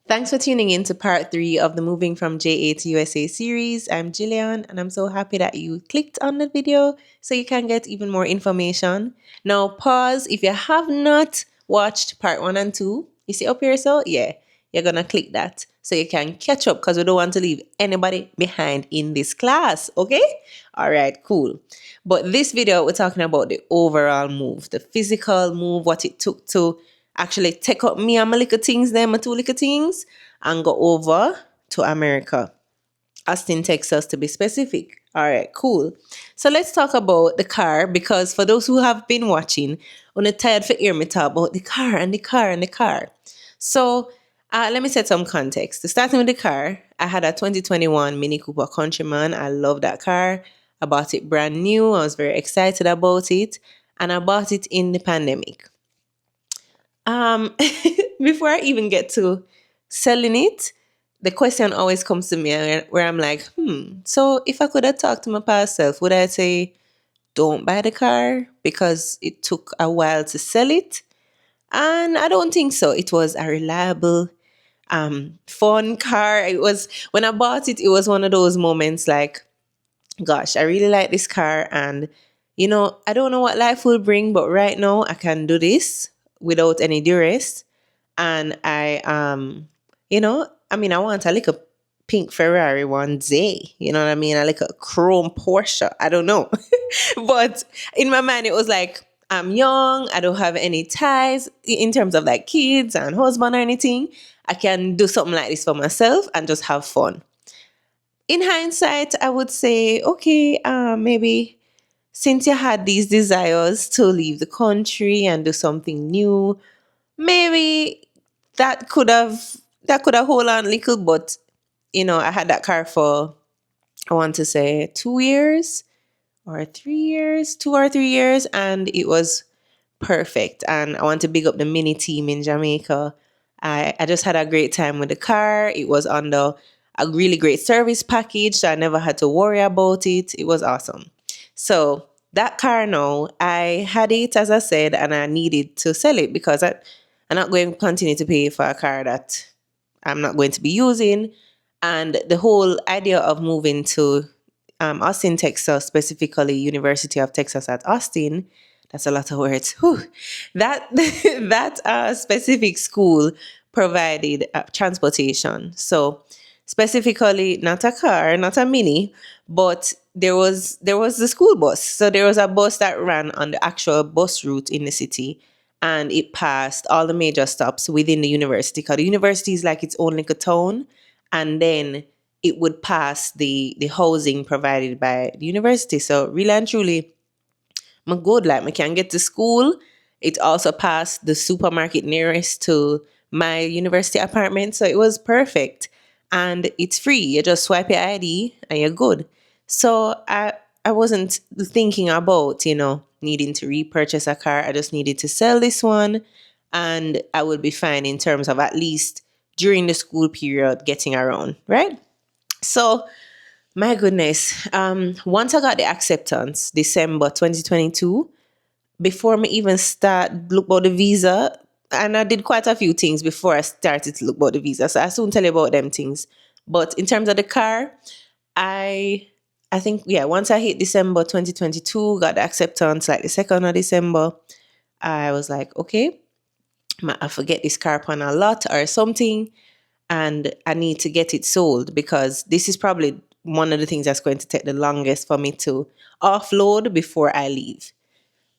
Thanks for tuning in to part 3 of the Moving from JA to USA series. I'm Jillian, and I'm so happy that you clicked on the video so you can get even more information. Now, pause if you have not watched part 1 and 2. You see up here, so yeah, you're gonna click that so you can catch up because we don't want to leave anybody behind in this class, okay? All right, cool. But this video, we're talking about the overall move, the physical move, what it took to actually take up me and my little things, my two little things, and go over to America, Austin, Texas, to be specific. All right, cool. So let's talk about the car because for those who have been watching, on the tired for hear me talk about the car and the car and the car. So let me set some context. Starting with the car, I had a 2021 Mini Cooper Countryman. I love that car. I bought it brand new. I was very excited about it, and I bought it in the pandemic. Um, Before I even get to selling it, the question always comes to me where I'm like, so if I could have talked to my past self, would I say, don't buy the car because it took a while to sell it? And I don't think so. It was a reliable, fun car. It was, when I bought it, it was one of those moments like, gosh, I really like this car. And, I don't know what life will bring, but right now I can do this without any duress. And I want a little pink Ferrari one day. You know what I mean? I like a chrome Porsche. I don't know. But in my mind, it was like, I'm young. I don't have any ties in terms of like kids and husband or anything. I can do something like this for myself and just have fun. In hindsight, I would say, okay, maybe since you had these desires to leave the country and do something new, maybe that could have hold on a little, but I had that car for, I want to say, 2 years or 3 years, 2 or 3 years, and it was perfect. And I want to big up the mini team in Jamaica. I just had a great time with the car. It was under a really great service package, so I never had to worry about it. It was awesome. So that car now, I had it, as I said, and I needed to sell it because I'm not going to continue to pay for a car that I'm not going to be using. And the whole idea of moving to Austin, Texas, specifically University of Texas at Austin, that's a lot of words. Whew. That that specific school provided transportation. So specifically, not a car, not a mini, but there was the school bus. So there was a bus that ran on the actual bus route in the city, and it passed all the major stops within the university. Because the university is like its own little town, and then it would pass the housing provided by the university. So really and truly, I'm good. Like I can get to school. It also passed the supermarket nearest to my university apartment. So it was perfect. And it's free. You just swipe your ID and you're good. So I wasn't thinking about, needing to repurchase a car. I just needed to sell this one and I would be fine in terms of at least during the school period getting around, right? So my goodness. Once I got the acceptance, December 2022, before me even start look about the visa, and I did quite a few things before I started to look about the visa. So I soon tell you about them things. But in terms of the car, I I think yeah, once I hit December 2022, got the acceptance like the 2nd of December, I was like, okay, I forget this car upon a lot or something and I need to get it sold because this is probably one of the things that's going to take the longest for me to offload before I leave.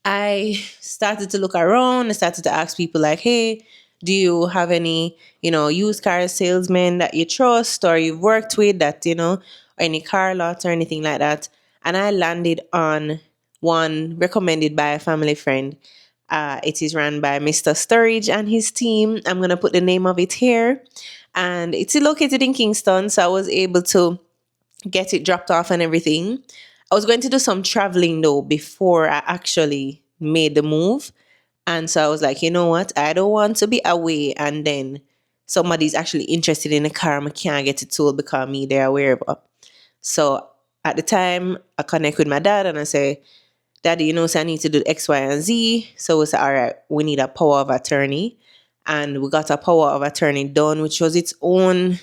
I started to look around. I started to ask people like, hey, do you have any, used car salesmen that you trust or you've worked with that, any car lots or anything like that? And I landed on one recommended by a family friend. It is run by Mr. Sturridge and his team. I'm going to put the name of it here. And it's located in Kingston. So I was able to get it dropped off and everything. I was going to do some traveling though before I actually made the move. And so I was like, you know what? I don't want to be away and then somebody's actually interested in a car and I can't get it sold because me they're aware of it. So at the time, I connect with my dad and I say, Daddy, so I need to do X, Y, and Z. So we say, all right, we need a power of attorney. and we got a power of attorney done, which was its own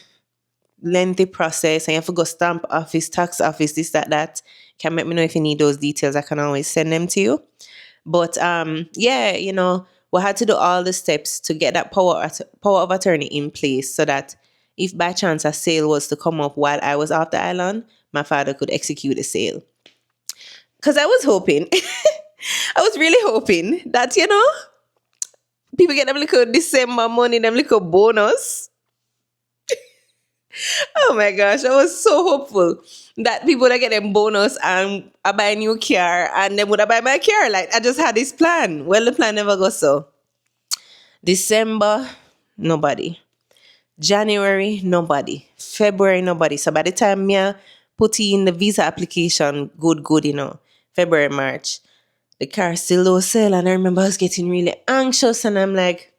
lengthy process. And you have to go stamp office, tax office, this, that, that. Can let me know if you need those details. I can always send them to you. But yeah, we had to do all the steps to get that power of attorney in place so that if by chance a sale was to come up while I was off the island, my father could execute the sale. Because I was hoping, I was really hoping that, people get them little December money, them little bonus. Oh my gosh, I was so hopeful that people would get them bonus and I buy a new car and then would I buy my car. Like I just had this plan. Well, the plan never goes so. December, nobody. January, nobody. February, nobody. So by the time me put in the visa application, good, February, March, the car still low sale. And I remember I was getting really anxious and I'm like,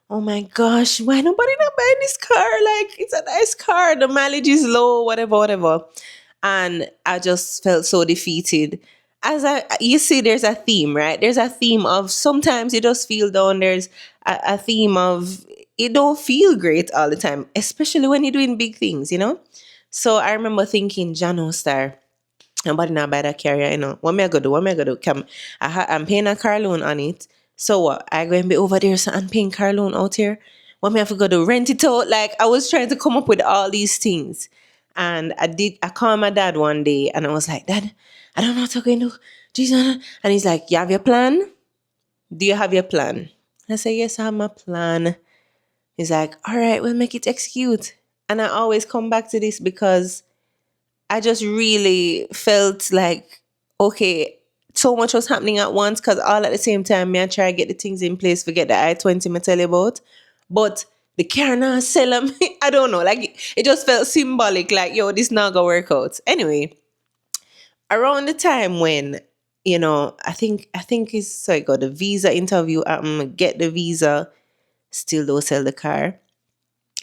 oh my gosh, why nobody not buying this car? Like, it's a nice car. The mileage is low, whatever. And I just felt so defeated. You see, there's a theme, right? There's a theme of sometimes you just feel down. There's a theme of it don't feel great all the time, especially when you're doing big things. So I remember thinking, Jano Star, nobody not buy that carrier, What me I go do? What me I go do? Come, I'm paying a car loan on it. So what? I going to be over there so I'm paying car loan out here. What me I have to go do? Rent it out? Like I was trying to come up with all these things. And I called my dad one day and I was like, Dad, I don't know what I'm going to do. Jesus. And he's like, you have your plan? Do you have your plan? I say, yes, I have my plan. He's like, all right, we'll make it execute. And I always come back to this because I just really felt like, okay, so much was happening at once because all at the same time, me I try to get the things in place, forget the I-20 me tell you about. But the car not sell them. I don't know. Like it just felt symbolic, like, yo, this not gonna work out. Anyway, around the time when, I think it's so I got the visa interview, get the visa, still don't sell the car.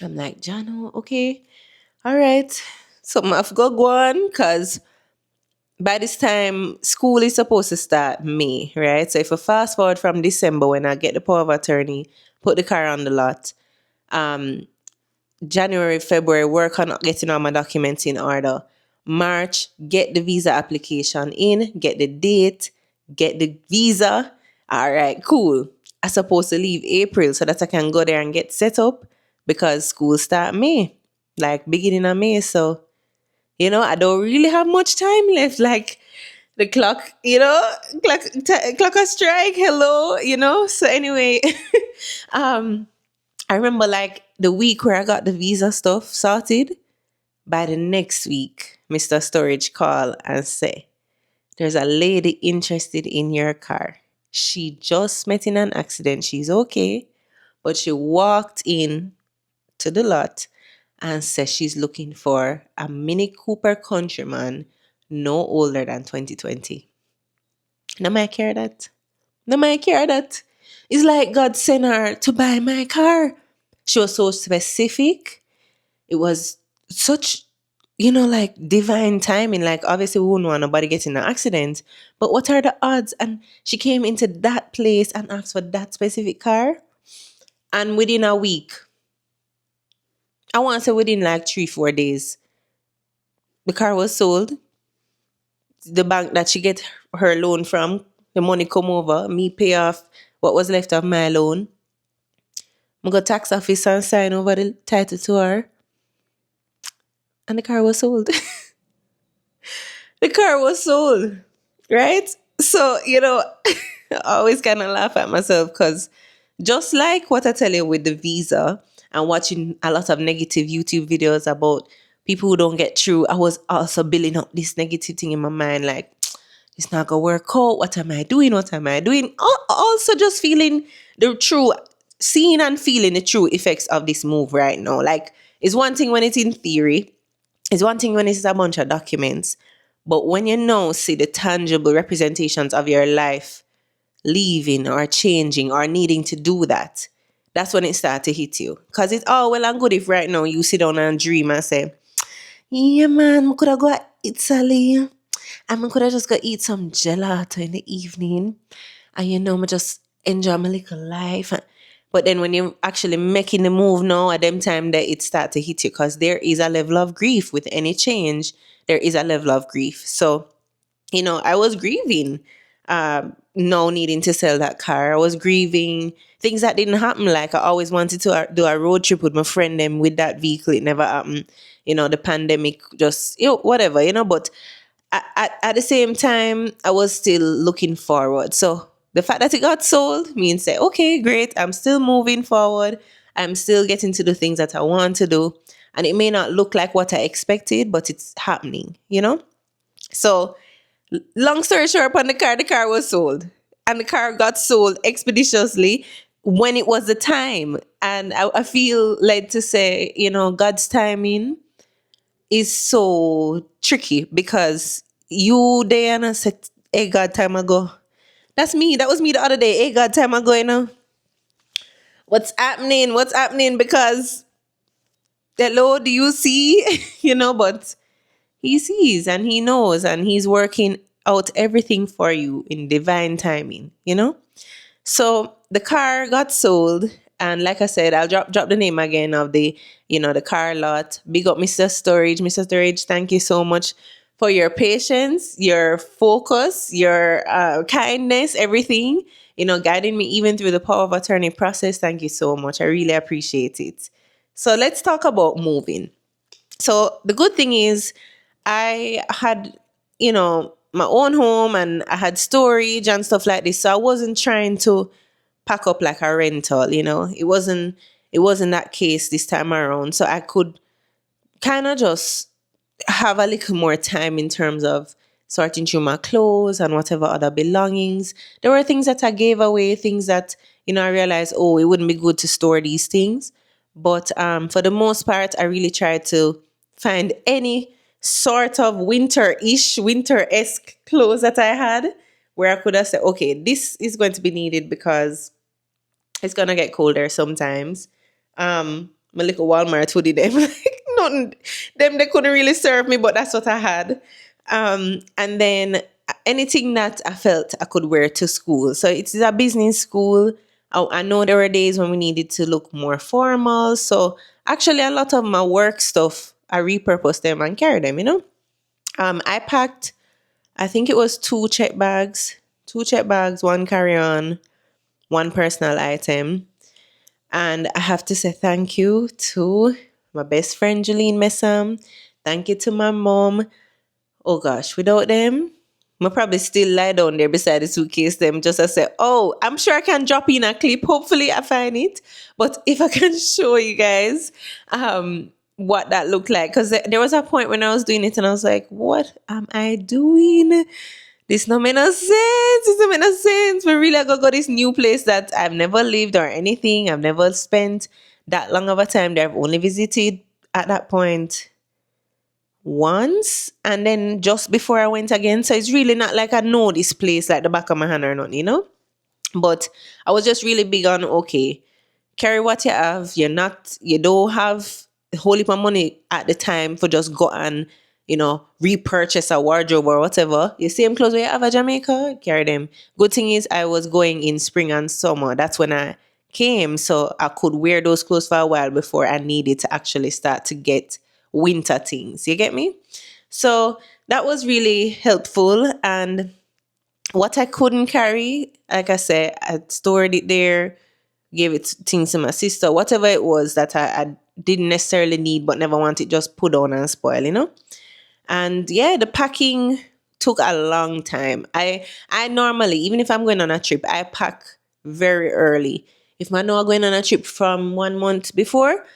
I'm like, Jano, okay, all right. Something I've got go on because by this time school is supposed to start May, right? So if I fast forward from December when I get the power of attorney, put the car on the lot, um, January, February, work on getting all my documents in order. March, get the visa application in, get the date, get the visa. All right, cool. I supposed to leave April so that I can go there and get set up because school start May, like beginning of May. So, I don't really have much time left. Like the clock, clock a strike. Hello, So anyway, um, I remember like the week where I got the visa stuff sorted. By the next week, Mr. Storage call and say, there's a lady interested in your car. She just met in an accident. She's okay. But she walked in to the lot and says she's looking for a Mini Cooper Countryman no older than 2020. No I care that. No I care that. It's like God sent her to buy my car. She was so specific. It was such, like divine timing. Like obviously we wouldn't want nobody getting in an accident. But what are the odds? And she came into that place and asked for that specific car. And within a week, I want to say within like 3-4 days, the car was sold. The bank that she get her loan from, the money come over, me pay off what was left of my loan. I go tax office and sign over the title to her. And the car was sold. The car was sold. Right? So, I always kind of laugh at myself because just like what I tell you with the visa and watching a lot of negative YouTube videos about people who don't get through, I was also building up this negative thing in my mind like, it's not going to work out. What am I doing? What am I doing? Also just feeling seeing and feeling the true effects of this move right now. Like, it's one thing when it's in theory. It's one thing when it's a bunch of documents. But when you now see the tangible representations of your life leaving or changing or needing to do that, that's when it starts to hit you. Because it's all well and good if right now you sit down and dream and say, yeah man, I could have go to Italy and I could have just go eat some gelato in the evening and I just enjoy my little life. But then when you're actually making the move now, at them time that it start to hit you, because there is a level of grief with any change. There is a level of grief. So, I was grieving, no needing to sell that car. I was grieving things that didn't happen. Like I always wanted to do a road trip with my friend them with that vehicle. It never happened. The pandemic just, whatever, but at the same time, I was still looking forward. So the fact that it got sold means that, okay, great. I'm still moving forward. I'm still getting to do things that I want to do. And it may not look like what I expected, but it's happening. So long story short, on the car was sold. And the car got sold expeditiously when it was the time. And I feel led to say, God's timing is so tricky because you there and I said, hey God, time ago. That's me. That was me the other day. Hey God, time ago, What's happening? What's happening? Because hello, do you see? But he sees and he knows and he's working out everything for you in divine timing. So the car got sold, and like I said, I'll drop the name again of the car lot. Big up Mr. Storage. Mr. Storage, thank you so much for your patience, your focus, your kindness, everything, guiding me even through the power of attorney process. Thank you so much. I really appreciate it. So let's talk about moving. So the good thing is I had, my own home and I had storage and stuff like this. So I wasn't trying to pack up like a rental. It wasn't that case this time around. So I could kind of just have a little more time in terms of sorting through my clothes and whatever other belongings. There were things that I gave away, things that, I realized, oh, it wouldn't be good to store these things. But for the most part, I really tried to find any sort of winter-esque clothes that I had where I could have said, okay, this is going to be needed because it's gonna get colder sometimes. My little Walmart hoodie, them like nothing, them they couldn't really serve me, but that's what I had. And then anything that I felt I could wear to school. So it's a business school. I know there were days when we needed to look more formal. So actually, a lot of my work stuff, I repurposed them and carried them. I packed, I think it was two check bags, one carry on, one personal item. And I have to say thank you to my best friend, Jeline Messam. Thank you to my mom. Oh gosh, without them, I probably still lie down there beside the suitcase them just to say, oh, I'm sure I can drop in a clip. Hopefully I find it. But if I can show you guys what that looked like. Because there was a point when I was doing it and I was like, what am I doing? This no make no sense. This no make no sense. We really gonna go this new place that I've never lived or anything. I've never spent that long of a time there. I've only visited at that point once and then just before I went again. So it's really not like I know this place like the back of my hand or nothing. But I was just really big on, okay, carry what you have. You don't have a whole heap of money at the time for just go and, repurchase a wardrobe or whatever. The same clothes where you have at Jamaica, carry them. Good thing is I was going in spring and summer. That's when I came. So I could wear those clothes for a while before I needed to actually start to get winter things. You get me? So that was really helpful. And what I couldn't carry, like I said, I stored it there, gave it things to my sister, whatever it was that I didn't necessarily need but never wanted, just put on and spoil. And yeah, the packing took a long time. I normally, even if I'm going on a trip, I pack very early. If I know I'm going on a trip from 1 month before,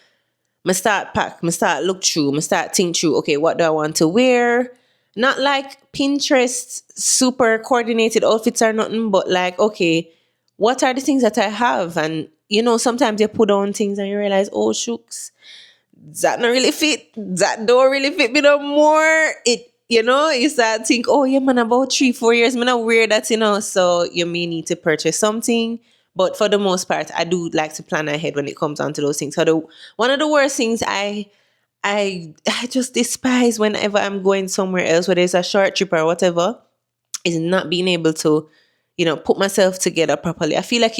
I start pack, I start look through, I start think through, okay, what do I want to wear? Not like Pinterest super coordinated outfits or nothing, but like, okay, what are the things that I have? And sometimes you put on things and you realize, oh shooks, that not really fit. That don't really fit me no more. You start to think, oh yeah, man, about 3-4 years, man, I wear that. So you may need to purchase something. But for the most part, I do like to plan ahead when it comes down to those things. So one of the worst things I just despise whenever I'm going somewhere else, whether it's a short trip or whatever, is not being able to, put myself together properly. I feel like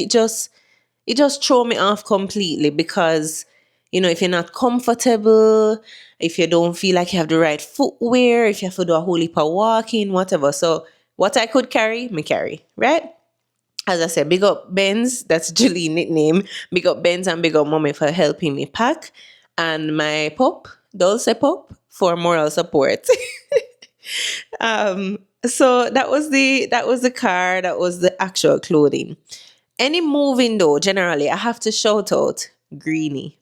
it just throw me off completely because, if you're not comfortable, if you don't feel like you have the right footwear, if you have to do a whole heap of walking, whatever. So what I could carry, me carry, right? As I said, big up Benz, that's Julie nickname. Big up Benz and big up mommy for helping me pack. And my pup, Dulce pup, for moral support. So that was the car, that was the actual clothing. Any moving though, generally, I have to shout out Greenie.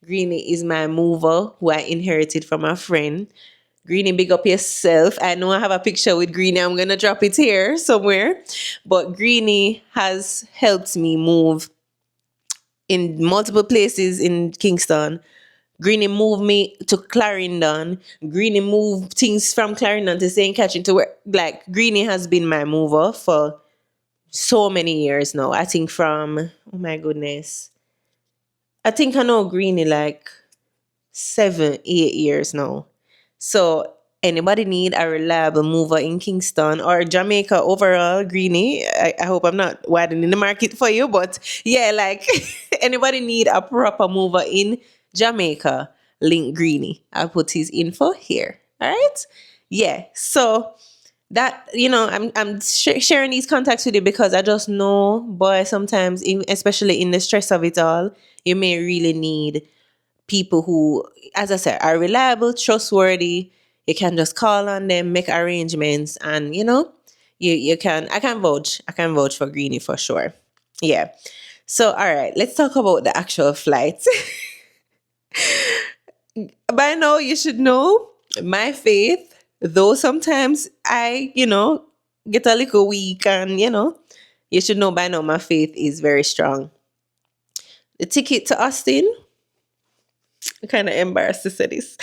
Greenie is my mover who I inherited from a friend. Greenie, big up yourself. I know I have a picture with Greenie. I'm gonna drop it here somewhere. But Greenie has helped me move in multiple places in Kingston. Greenie moved me to Clarendon. Greenie moved things from Clarendon to St. Catherine to where, like, Greenie has been my mover for so many years now. I think from, oh my goodness, I think I know Greenie like 7, 8 years now. So anybody need a reliable mover in Kingston or Jamaica overall, Greenie? I hope I'm not widening the market for you, but yeah, like anybody need a proper mover in Jamaica, link Greenie. I'll put his info here. All right. Yeah. So that, I'm sharing these contacts with you because I just know, boy, sometimes, especially in the stress of it all, you may really need people who, as I said, are reliable, trustworthy. You can just call on them, make arrangements, and you can. I can vouch for Greenie for sure. Yeah. So all right, let's talk about the actual flight. By now, you should know my faith. Though sometimes I, get a little weak, and you should know by now my faith is very strong. The ticket to Austin, I'm kind of embarrassed to say this.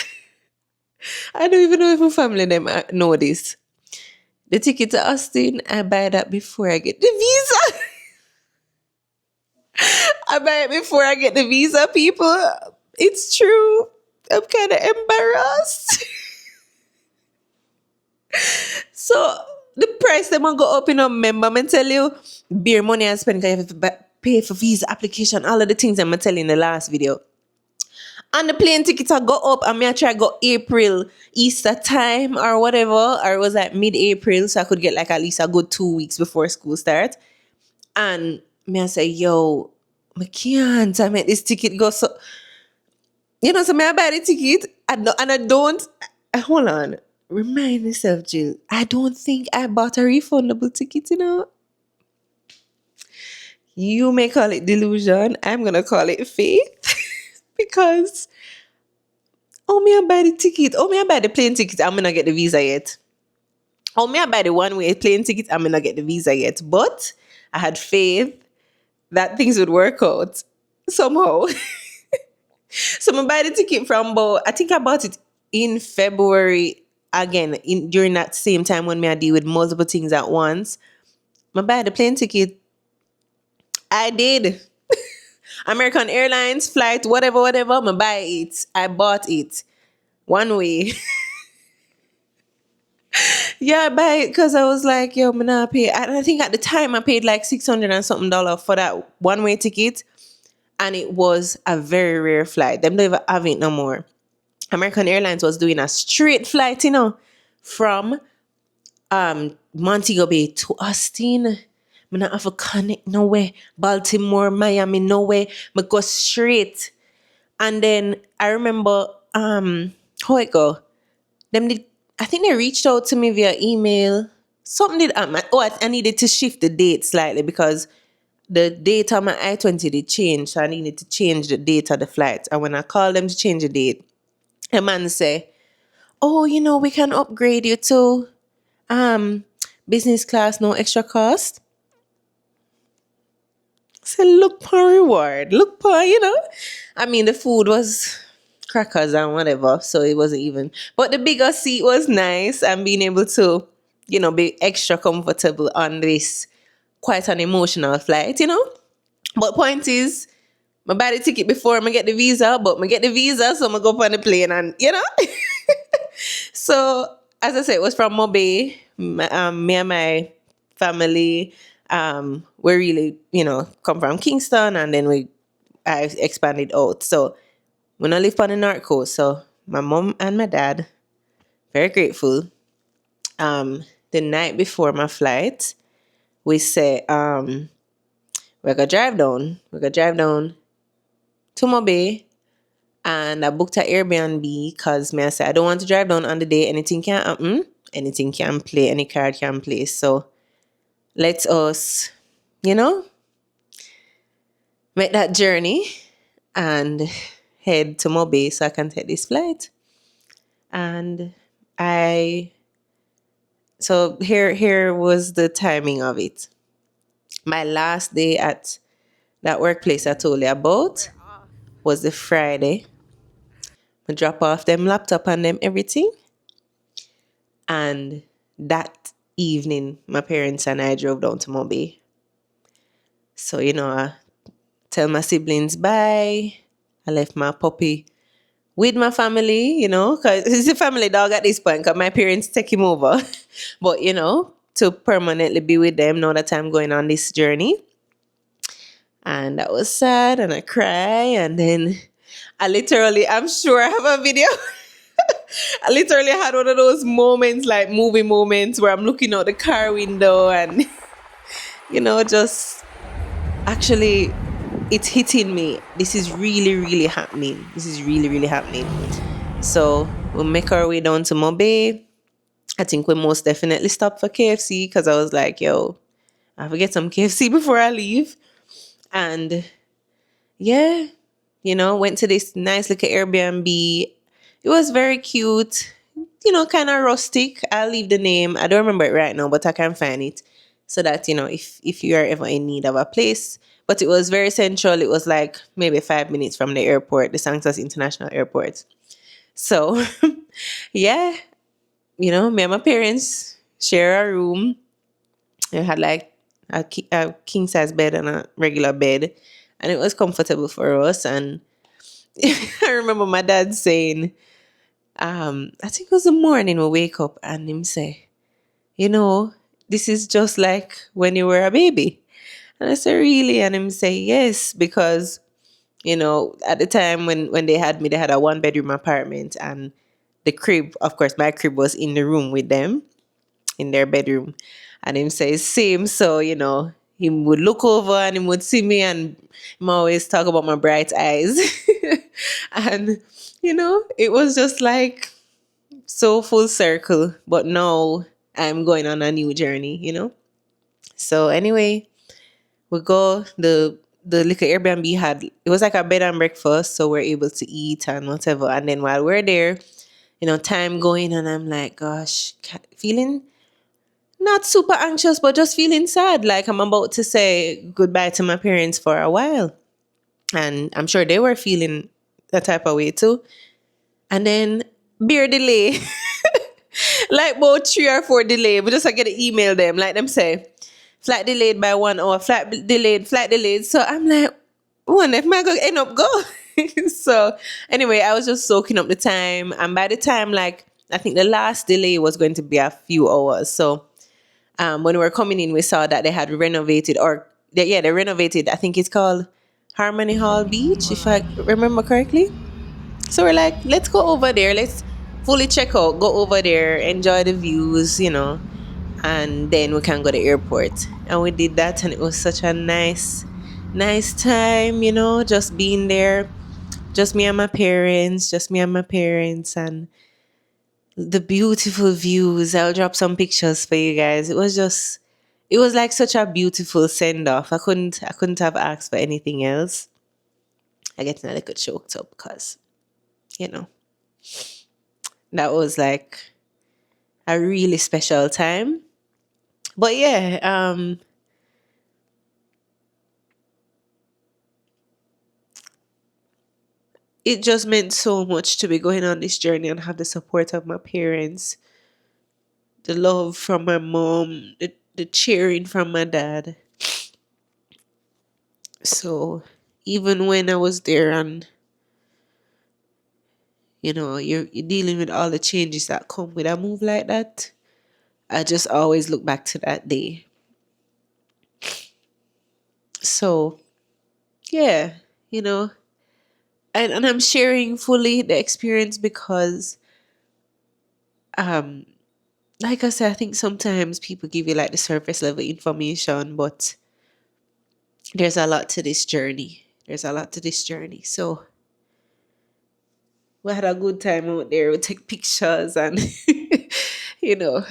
I don't even know if my family them know this. The ticket to Austin, I buy that before I get the visa. I buy it before I get the visa, people. It's true. I'm kind of embarrassed. So the price them gonna go up in a member. I'm tell you, beer money I spend because you have to pay for visa application, all of the things I'm telling in the last video. And the plane tickets I go up, and me I try go April, Easter time or whatever, or it was like mid-April, so I could get like at least a good 2 weeks before school start. And me I say, yo, I can't. I make this ticket go so, so me I buy the ticket, and I don't. Hold on, remind myself, Jill. I don't think I bought a refundable ticket. You may call it delusion. I'm gonna call it faith because oh, me I buy the ticket. Oh, me I buy the plane ticket. I'm gonna get the visa yet. Oh, me I buy the one-way plane ticket. I'm gonna get the visa yet. But I had faith that things would work out somehow. So I buy the ticket from about, I think I bought it in February again, during that same time when me I deal with multiple things at once. I buy the plane ticket. I did. American Airlines flight, whatever, whatever. I buy it. I bought it. One way. Yeah, I buy it because I was like, yo, I'm not pay. And I think at the time I paid like 600 and something dollar for that one-way ticket. And it was a very rare flight. Them don't even have it no more. American Airlines was doing a straight flight, from Montego Bay to Austin. I not have to connect no way. Baltimore, Miami, no way. I go straight. And then I remember how it go. Them did, I think they reached out to me via email. Something did I needed to shift the date slightly because the date on my I-20 did change. So I needed to change the date of the flight. And when I called them to change the date, a man say, oh, we can upgrade you to business class, no extra cost. So look for reward. Look for, I mean, the food was crackers and whatever. So it wasn't even. But the bigger seat was nice and being able to, be extra comfortable on this quite an emotional flight. But point is, I buy the ticket before I get the visa, but I get the visa, so I go up on the plane and, So, as I said, it was from Mobe, me and my family, We really, come from Kingston, and then I expanded out. So when I live on the North Coast, so my mom and my dad, very grateful. The night before my flight, we say, we're gonna drive down. We're gonna drive down to Mobay, and I booked an Airbnb because me I said I don't want to drive down on the day. Anything can happen. Anything can play. Any card can play. So let us, you know, make that journey and head to Mobay so I can take this flight. And I so here was the timing of it. My last day at that workplace I told you about was the Friday. I drop off them laptop and them everything. And that evening, my parents and I drove down to Mobay. So, I tell my siblings bye. I left my puppy with my family, because he's a family dog at this point, because my parents take him over. But, to permanently be with them now that I'm going on this journey. And that was sad, and I cry. And then I'm sure I have a video. I literally had one of those moments, like movie moments, where I'm looking out the car window and, just actually it's hitting me. This is really, really happening. This is really, really happening. So we'll make our way down to Mobay. I think we most definitely stop for KFC because I was like, yo, I have to get some KFC before I leave. And yeah, went to this nice little Airbnb. It was very cute, kind of rustic. I'll leave the name. I don't remember it right now, but I can find it so that, if you are ever in need of a place. But it was very central. It was like maybe 5 minutes from the airport, the Santos International Airport. So, yeah, me and my parents share a room. I had like a king size bed and a regular bed, and it was comfortable for us. And I remember my dad saying, I think it was the morning we wake up and him say, this is just like when you were a baby. And I said, really? And him say, yes, because, at the time when they had me, they had a 1 bedroom apartment, and the crib, of course, my crib was in the room with them in their bedroom. And him says same. So, he would look over and he would see me, and him always talk about my bright eyes. And, it was just like so full circle. But now I'm going on a new journey. So anyway, we go, the little Airbnb had, it was like a bed and breakfast. So we're able to eat and whatever. And then while we're there, time going, and I'm like, gosh, feeling not super anxious, but just feeling sad. Like I'm about to say goodbye to my parents for a while. And I'm sure they were feeling that type of way too. And then beer delay, like about 3 or 4 delay. But just I get to email them, like them say, flight delayed by 1 hour, flight delayed. So I'm like, wonder if I go end up go. So anyway, I was just soaking up the time. And by the time, like, I think the last delay was going to be a few hours. So when we were coming in, we saw that they had renovated, they renovated. I think it's called Harmony Hall Beach, if I remember correctly. So we're like, let's go over there. Let's fully check out, go over there, enjoy the views, and then we can go to the airport. And we did that, and it was such a nice time, just being there, just me and my parents, and the beautiful views. I'll drop some pictures for you guys. It was like such a beautiful send off. I couldn't have asked for anything else. I get a little choked up because, you know, that was like a really special time. But yeah, it just meant so much to be going on this journey and have the support of my parents, the love from my mom, the cheering from my dad. So even when I was there and you're dealing with all the changes that come with a move like that, I just always look back to that day. So yeah, you know, and I'm sharing fully the experience because um like I said, I think sometimes people give you like the surface level information, but there's a lot to this journey. There's a lot to this journey. So we had a good time out there. We take pictures and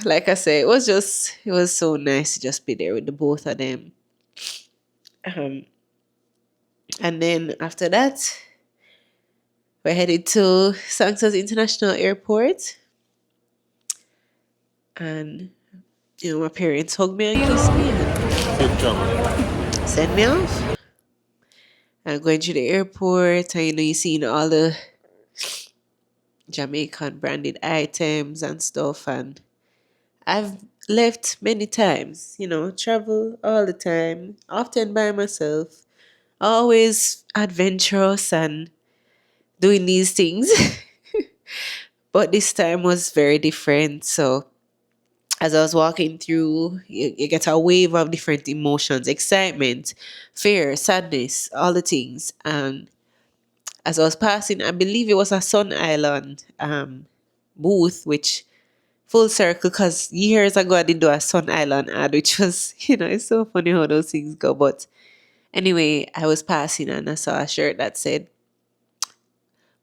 like I said, it was so nice to just be there with the both of them. Um, and then after that, we're headed to Santos International Airport, and my parents hugged me and kissed me and Safe travel. sent me off. And going to the airport, and you seeing all the Jamaican branded items and stuff, and I've left many times, travel all the time, often by myself, always adventurous and doing these things. But this time was very different. So as I was walking through, you get a wave of different emotions: excitement, fear, sadness, all the things. And as I was passing, I believe it was a Sun Island booth, which full circle, because years ago I did do a Sun Island ad, which was, it's so funny how those things go. But anyway, I was passing and I saw a shirt that said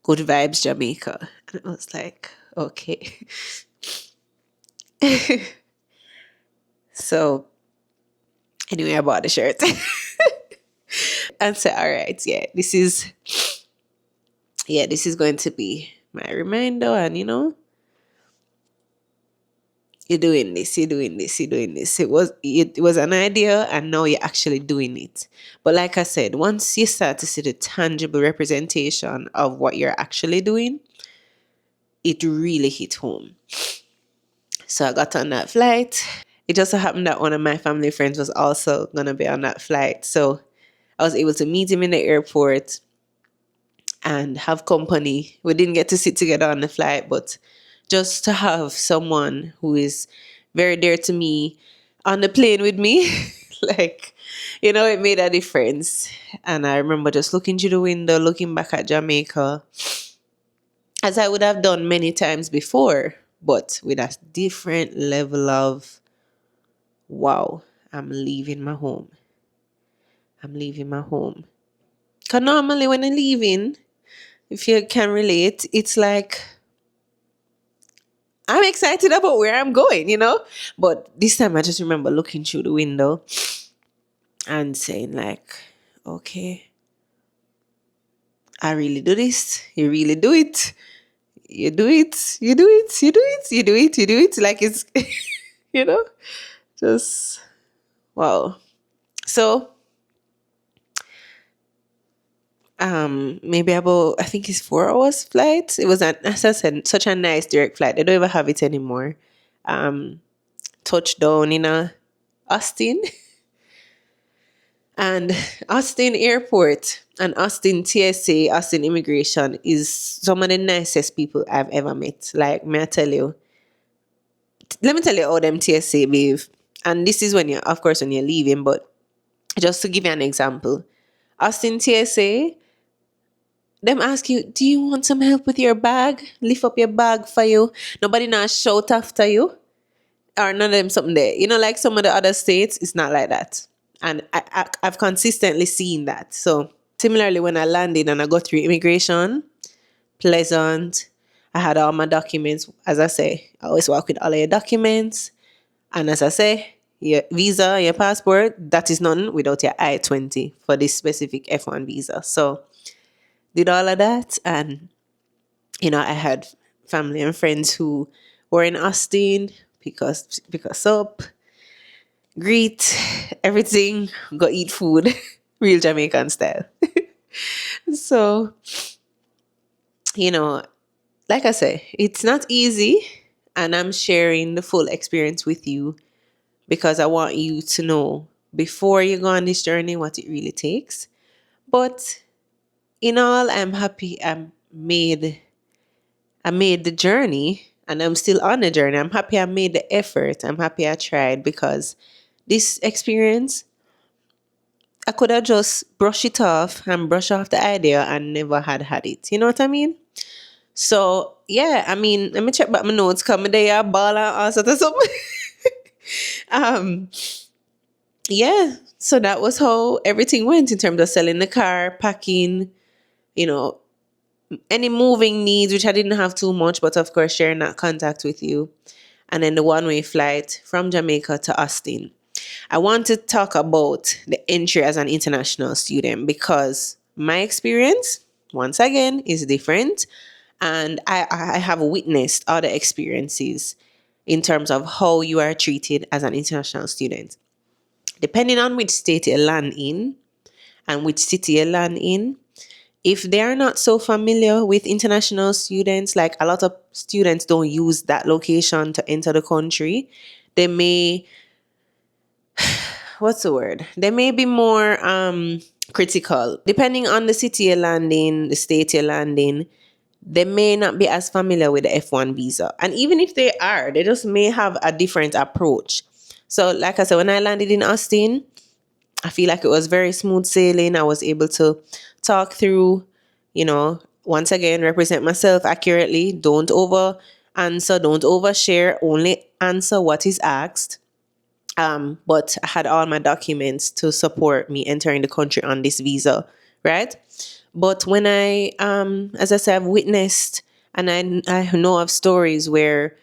Good Vibes Jamaica. And I was like, okay. So anyway, I bought the shirt and said, all right, this is going to be my reminder. And you're doing this, you're doing this, you're doing this. It was an idea, and now you're actually doing it. But like I said, once you start to see the tangible representation of what you're actually doing, it really hit home. So I got on that flight. It just so happened that one of my family friends was also gonna be on that flight. So I was able to meet him in the airport and have company. We didn't get to sit together on the flight, but just to have someone who is very dear to me on the plane with me, like, it made a difference. And I remember just looking through the window, looking back at Jamaica, as I would have done many times before, but with a different level of, wow, I'm leaving my home. I'm leaving my home. Because normally when I'm leaving, if you can relate, it's like I'm excited about where I'm going. But this time I just remember looking through the window and saying, like, okay, I really do this. You really do it. You do it. You do it. You do it. You do it. You do it. Like it's, you know, just wow. So, maybe about, I think it's 4 hours flight. It was, as I said, such a nice direct flight. They don't even have it anymore. Touchdown in Austin. And Austin Airport and Austin TSA, Austin Immigration is some of the nicest people I've ever met. Like, may I tell you, let me tell you all them TSA, babe. And this is when of course, when you're leaving, but just to give you an example, Austin TSA, them ask you, do you want some help with your bag? Lift up your bag for you. Nobody now shout after you. Or none of them something there. Like some of the other states, it's not like that. And I've consistently seen that. So similarly, when I landed and I got through immigration, pleasant. I had all my documents. As I say, I always walk with all of your documents. And as I say, your visa, your passport, that is none without your I-20 for this specific F1 visa. So did all of that. And, I had family and friends who were in Austin because up, greet, everything, go eat food, real Jamaican style. So, you know, like I say, it's not easy, and I'm sharing the full experience with you because I want you to know before you go on this journey what it really takes. But in all, I'm happy I made the journey, and I'm still on the journey. I'm happy I made the effort. I'm happy I tried, because this experience, I could have just brush it off and brush off the idea and never had it. You know what I mean? So yeah, I mean, let me check back my notes. Come day a ball and all sort of something. um, yeah. So that was how everything went in terms of selling the car, packing, you know, any moving needs, which I didn't have too much, but of course sharing that contact with you. And then the one-way flight from Jamaica to Austin. I want to talk about the entry as an international student because my experience, once again, is different. And I have witnessed other experiences in terms of how you are treated as an international student. Depending on which state you land in and which city you land in, if they are not so familiar with international students, like a lot of students don't use that location to enter the country, they may, what's the word? They may be more critical. Depending on the city you land in, the state you land in, they may not be as familiar with the F1 visa. And even if they are, they just may have a different approach. So, like I said, when I landed in Austin, I feel like it was very smooth sailing. I was able to talk through, once again, represent myself accurately. Don't over answer, don't overshare, only answer what is asked. But I had all my documents to support me entering the country on this visa, right? But when as I said, I've witnessed and I know of stories where,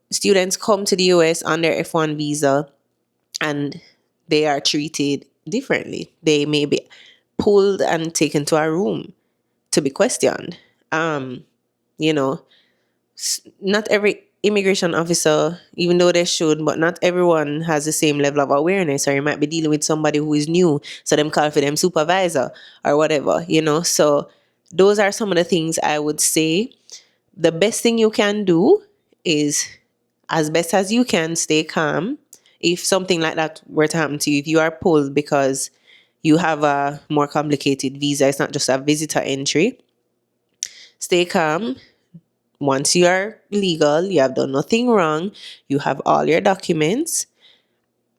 students come to the US on their F1 visa and they are treated differently. They may be pulled and taken to a room to be questioned. You know, not every immigration officer, even though they should, but not everyone has the same level of awareness, or you might be dealing with somebody who is new, so them call for them supervisor or whatever. So those are some of the things I would say. The best thing you can do is, as best as you can, stay calm. If something like that were to happen to you, if you are pulled because you have a more complicated visa, it's not just a visitor entry, stay calm. Once you are legal, you have done nothing wrong, you have all your documents,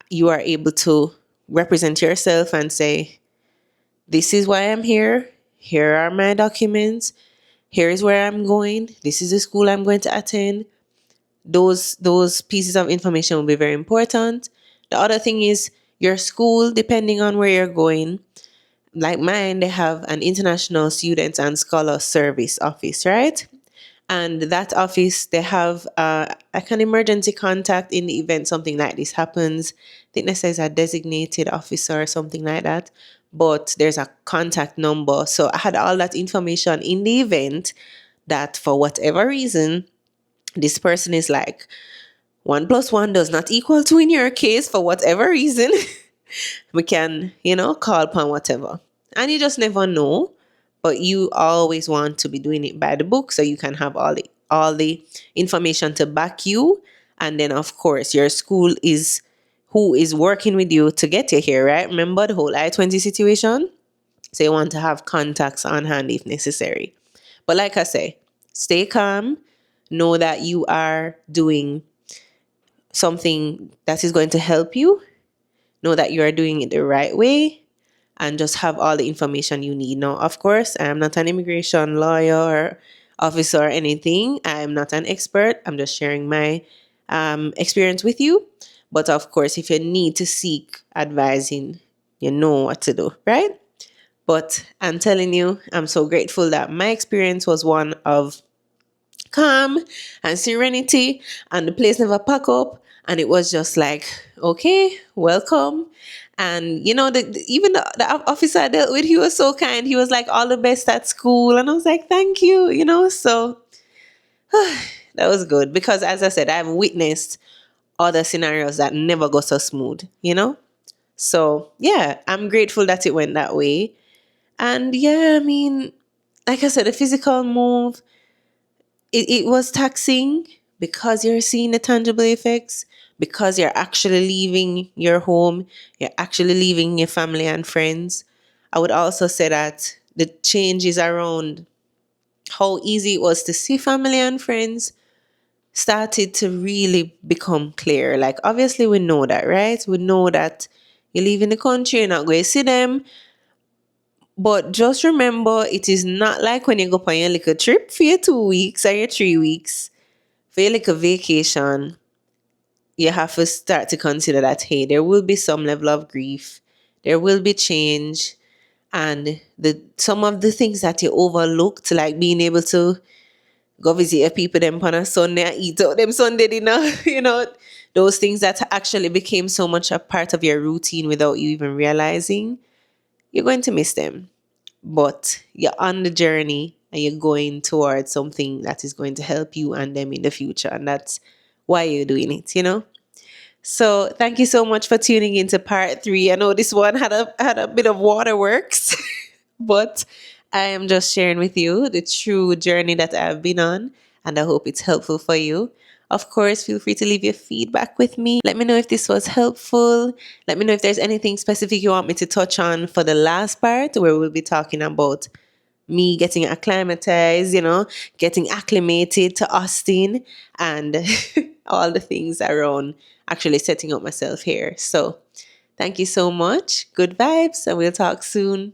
you are able to represent yourself and say, this is why I'm here. Here are my documents. Here is where I'm going. This is the school I'm going to attend. Those pieces of information will be very important. The other thing is your school, depending on where you're going. Like mine, they have an international students and scholar service office, right? And that office, they have like an emergency contact in the event something like this happens. I think this says a designated officer or something like that. But there's a contact number. So I had all that information in the event that for whatever reason, this person is like, 1 plus 1 does not equal 2 in your case for whatever reason. We can, call upon whatever. And you just never know. But you always want to be doing it by the book so you can have all the information to back you. And then of course your school is who is working with you to get you here, right? Remember the whole I-20 situation? So you want to have contacts on hand if necessary. But like I say, stay calm. Know that you are doing something that is going to help you. Know that you are doing it the right way and just have all the information you need. Now, of course, I am not an immigration lawyer or officer or anything. I am not an expert. I'm just sharing my experience with you. But of course, if you need to seek advising, you know what to do, right? But I'm telling you, I'm so grateful that my experience was one of calm and serenity, and the place never pack up, and it was just like, okay, welcome. And even the officer I dealt with, he was so kind. He was like, all the best at school, and I was like, thank you. So that was good, because as I said, I've witnessed other scenarios that never go so smooth. So yeah, I'm grateful that it went that way. And yeah, I mean, like I said, the physical move, it was taxing because you're seeing the tangible effects, because you're actually leaving your home, you're actually leaving your family and friends. I would also say that the changes around how easy it was to see family and friends started to really become clear. Like, obviously, we know that, right? We know that, You live in the country, you're not going to see them. But just remember, it is not like when you go on your little trip for your 2 weeks or your 3 weeks, for your little vacation, you have to start to consider that, hey, there will be some level of grief, there will be change, and some of the things that you overlooked, like being able to go visit your people them on a Sunday and eat out them Sunday dinner, those things that actually became so much a part of your routine without you even realizing, you're going to miss them. But you're on the journey and you're going towards something that is going to help you and them in the future. And that's why you're doing it. So thank you so much for tuning into part 3. I know this one had a bit of waterworks, but I am just sharing with you the true journey that I've been on, and I hope it's helpful for you. Of course, feel free to leave your feedback with me. Let me know if this was helpful. Let me know if there's anything specific you want me to touch on for the last part, where we'll be talking about me getting acclimatized, getting acclimated to Austin and all the things around actually setting up myself here. So thank you so much. Good vibes, and we'll talk soon.